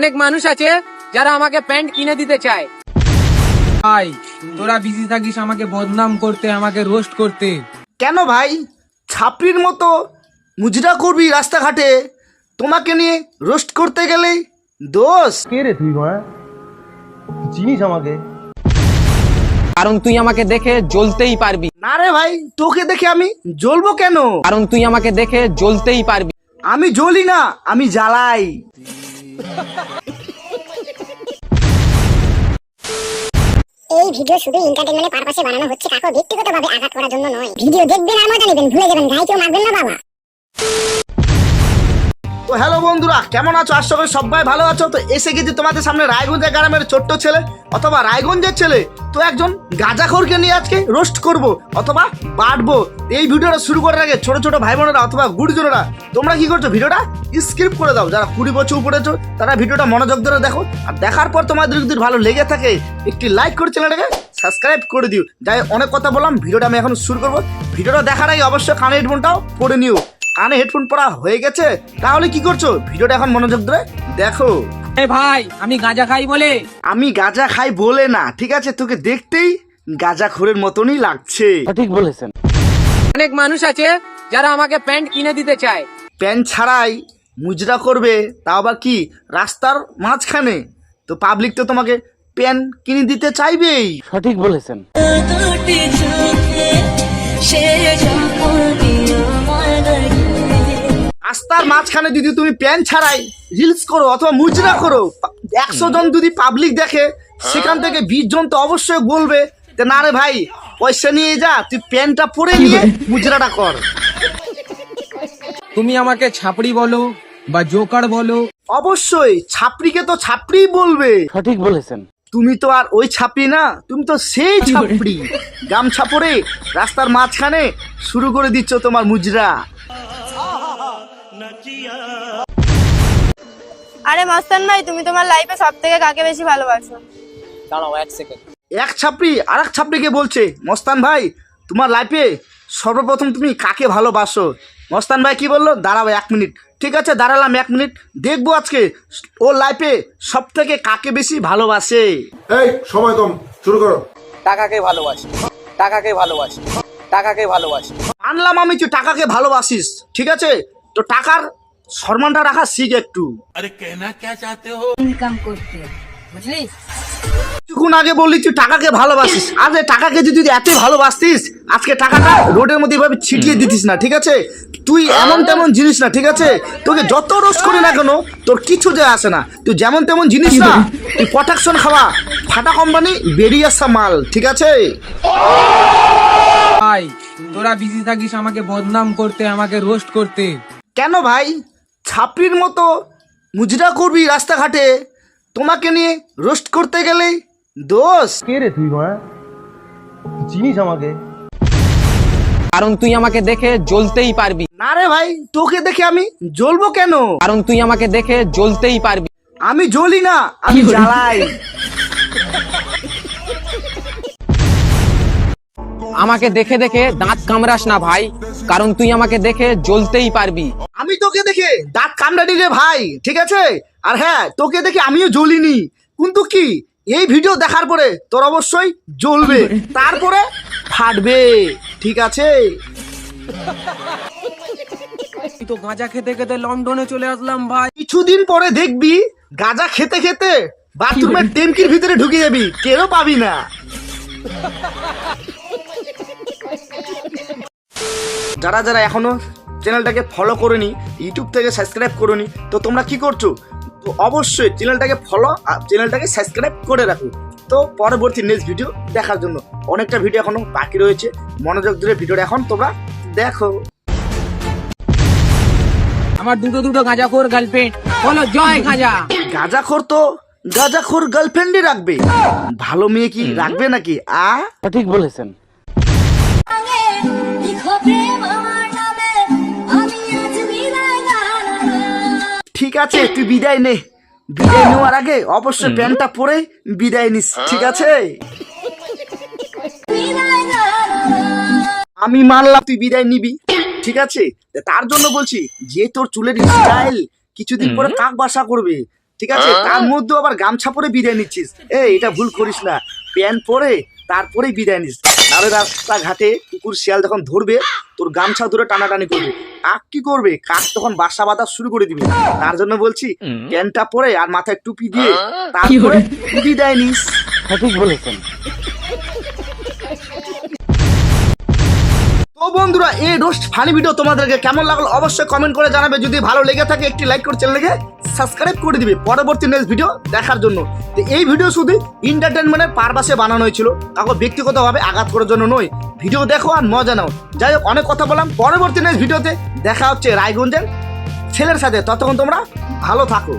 অনেক মানুষ আছে যারা আমাকে প্যান্ট কিনে দিতে চায়। ভাই তোরা বিজি থাকিস আমাকে বদনাম করতে, আমাকে রোস্ট করতে। কেন ভাই ছাপড়ির মতো মুজরা করবি রাস্তাঘাটে? তোমাকে নিয়ে রোস্ট করতে গেলে দোষ। কে রে তুই মা? চিনিস আমাকে? কারণ তুই আমাকে দেখে জ্বলতেই পারবি। না রে ভাই, তোকে দেখে আমি জ্বলবো কেন? কারণ তুই আমাকে দেখে জ্বলতেই পারবি। আমি জ্বলি না, আমি জ্বালাই। এই ভিডিও শুধু এন্টারটেইনমেন্টের পারপাসে বানানো হচ্ছে, কাকো ব্যক্তিগতভাবে আঘাত করার জন্য নয়। ভিডিও দেখবেন আর মজা নেবেন, ভুলে যাবেন গায়ে কেউ মারবেন না বাবা। তো হ্যালো বন্ধুরা, কেমন আছো? আশা করি সবাই ভালো আছো। তো এসে গেছি তোমাদের সামনে রায়গঞ্জের গ্রামের ছোট্ট ছেলে অথবা রায়গঞ্জের ছেলে। তো একজন গাঁজাখোরকে নিয়ে আজকে রোস্ট করব অথবা বাটবো। এই ভিডিওটা শুরু করার আগে ছোট ছোট ভাই বোনেরা অথবা গুরুজনেরা, তোমরা কি করছো? ভিডিওটা স্কিপ করে দাও। যারা 20 বছর উপরে আছো তারা ভিডিওটা মনোযোগ ধরে দেখো, আর দেখার পর তোমাদের যদি ভালো লেগে থাকে একটি লাইক করে চ্যানেলটাকে সাবস্ক্রাইব করে দিও। যাই অনেক কথা বললাম, ভিডিওটা আমি এখন শুরু করবো। ভিডিওটা দেখার আগে অবশ্যই কানে হেডফোনটাও পরে নিও। কানে হেডফোন পরা হয়ে গেছে? তাহলে কি করছো? ভিডিওটা এখন মনোযোগ ধরে দেখো। এ ভাই, আমি গাঁজা খাই বলে? আমি গাঁজা খাই বলে না, ঠিক আছে? তোকে দেখতেই গাঁজাখোরের মতনই লাগছে। ঠিক বলেছেন। অনেক মানুষ আছে যারা আমাকে প্যান্ট কিনে দিতে চায়। প্যান্ট ছাড়াই মুজরা করবে, তাও আবার কি রাস্তার মাঝখানে। তো পাবলিক তো তোমাকে প্যান্ট কিনে দিতে চাইবেই। সঠিক বলেছেন। রাস্তার মাঝখানে যদি তুমি প্যান্ট ছাড়াই রিলস করো অথবা মুজরা করো, 100 জন যদি পাবলিক দেখে, সেখান থেকে 20 জন তো অবশ্যই বলবে যে না রে ভাই, পয়সা নিয়ে যা, তুই প্যান্টটা পরে নিয়ে মুজরাটা কর। তুমি আমাকে ছাপড়ি বলো বা জোকার বলো, অবশ্যই ছাপড়িকে তো ছাপড়িই বলবে। সঠিক বলেছেন। তুমি তো আর ওই ছাপড়ি না, তুমি তো সেই ছাপড়ি। গামছা পরে রাস্তার মাঝখানে শুরু করে দিচ্ছ তোমার মুজরা। আরে মস্তান ভাই, তুমি তোমার লাইফে সব থেকে কাকে বেশি ভালোবাসো? দাঁড়াও 1 সেকেন্ড। এক ছাপড়ি আর এক ছাপড়িকে বলছে, মস্তান ভাই তোমার লাইফে সর্বপ্রথম তুমি কাকে ভালোবাসো? মস্তান ভাই কি বললো? দাঁড়াবো 1 মিনিট। ঠিক আছে, দাঁড়ালাম 1 মিনিট, দেখবো আজকে ও লাইফে সব থেকে কাকে বেশি ভালোবাসে। এই সময় কম, শুরু করো। টাকাকে ভালোবাসি, টাকাকে ভালোবাসি, টাকাকে ভালোবাসি। মানলাম আমি তুই টাকাকে ভালোবাসিস, ঠিক আছে? তো টাকার সম্মানটা রাখা শিখ একটু। ইনকাম করতে, বুঝলি? কিছুক্ষণ আগে বললি তুই টাকাকে ভালোবাসিস, আজ টাকাকে যদি এত ভালোবাসতিস আজকে টাকাটা রোডের মধ্যে এভাবে ছিটিয়ে দিতিস না, ঠিক আছে? তুই এমন তেমন জিনিস না, ঠিক আছে? তোকে যত রোস্ট করে না কেন তোর কিছু যায় আসে না। তুই যেমন তেমন জিনিস না, তুই প্রোটেকশন খাওয়া ফাটা কোম্পানি বেরিয়ে আসা মাল, ঠিক আছে? ভাই তোরা বিজি থাকিস আমাকে বদনাম করতে, আমাকে রোস্ট করতে। কেন ভাই ছাপড়ির মতো মুজরা করবি রাস্তাঘাটে? তোমাকে নিয়ে রোস্ট করতে গেলে দোষ। কে রে তুই মা? চিনিস আমাকে? কারণ তুই আমাকে দেখে জ্বলতেই পারবি। না রে ভাই, তোকে দেখে আমি জ্বলবো কেন? কারণ তুই আমাকে দেখে জ্বলতেই পারবি। আমি জ্বলি না, আমি জ্বালাই। আমাকে দেখে দেখে দাঁত কামড়াস না ভাই, কারণ তুই আমাকে দেখে জ্বলতেই পারবি। আমি তোকে দেখে দাঁত কামড়ানি রে ভাই, ঠিক আছে? আর হ্যাঁ, তোকে দেখে আমিও জ্বলিনি, কিন্তু কি এই ভিডিও দেখার পরে তোর অবশ্যই জ্বলবে, তারপরে ফাটবে, ঠিক আছে? আমি তো গাঁজা খেতে খেতে লন্ডনে চলে আসলাম ভাই। কিছুদিন পরে দেখবি গাঁজা খেতে খেতে বাথরুমের ট্যাঙ্কির ভিতরে ঢুকে যাবি, কেউ পাবি না। যারা যারা এখনো চ্যানেলটাকে ফলো করোনি, ইউটিউব থেকে সাবস্ক্রাইব করোনি, তো তোমরা কি করছো? তো অবশ্যই চ্যানেলটাকে ফলো আর চ্যানেলটাকে সাবস্ক্রাইব করে রাখো। তো পরবর্তী নেক্সট ভিডিও দেখার জন্য অনেকটা ভিডিও এখনো বাকি রয়েছে, মনোযোগ ধরে ভিডিওটা এখন তোমরা দেখো। আমার দুটো গাঁজাখোর গার্লফ্রেন্ড, বলো জয় গাঁজা। গাঁজাখোর তো গাঁজাখোর গার্লফ্রেন্ডই রাখবে, ভালো মেয়ে কি রাখবে নাকি? সঠিক বলেছেন। ঠিক আছে, তুই বিদায় নে। বিদায় নেওয়ার আগে অবশ্যই প্যান্টটা পরে বিদায় নিস, ঠিক আছে? আমি মানলাম তুই বিদায় নিবি, ঠিক আছে? তার জন্য বলছি যে তোর চুলের স্টাইল কিছুদিন পরে কাক বাসা করবে, ঠিক আছে, তার মধ্যে আবার গামছা পরে বিদায় নিচ্ছিস। এটা ভুল করিস না, প্যান্ট পরে তারপরেই বিদায় নিস, নাহলে রাস্তাঘাটে কুকুর শিয়াল যখন ধরবে তোর গামছা ধরে টানাটানি করবে। কাক কি করবে, কাক তখন বাসা বাঁধা শুরু করে দিবে। তার জন্য বলছি প্যান্টটা পরে আর মাথায় টুপি দিয়ে তারপরে বিদায় নিস। সঠিক বলেছেন। তো বন্ধুরা, এই রোস্ট ফানি ভিডিও তোমাদেরকে কেমন লাগলো অবশ্যই কমেন্ট করে জানাবে। যদি ভালো লেগে থাকে একটি লাইক করে চ্যানেলকে সাবস্ক্রাইব করে দিবে পরবর্তী নেক্সট ভিডিও দেখার জন্য। তো এই ভিডিও শুধু এন্টারটেনমেন্টের পারপাসে বানানো হয়েছিল, কাউকে ব্যক্তিগতভাবে আঘাত করার জন্য নয়। ভিডিও দেখো আর মজা নাও। যাই হোক, অনেক কথা বললাম, পরবর্তী নেক্সট ভিডিওতে দেখা হচ্ছে রায়গঞ্জের ছেলের সাথে। ততক্ষণ তোমরা ভালো থাকো।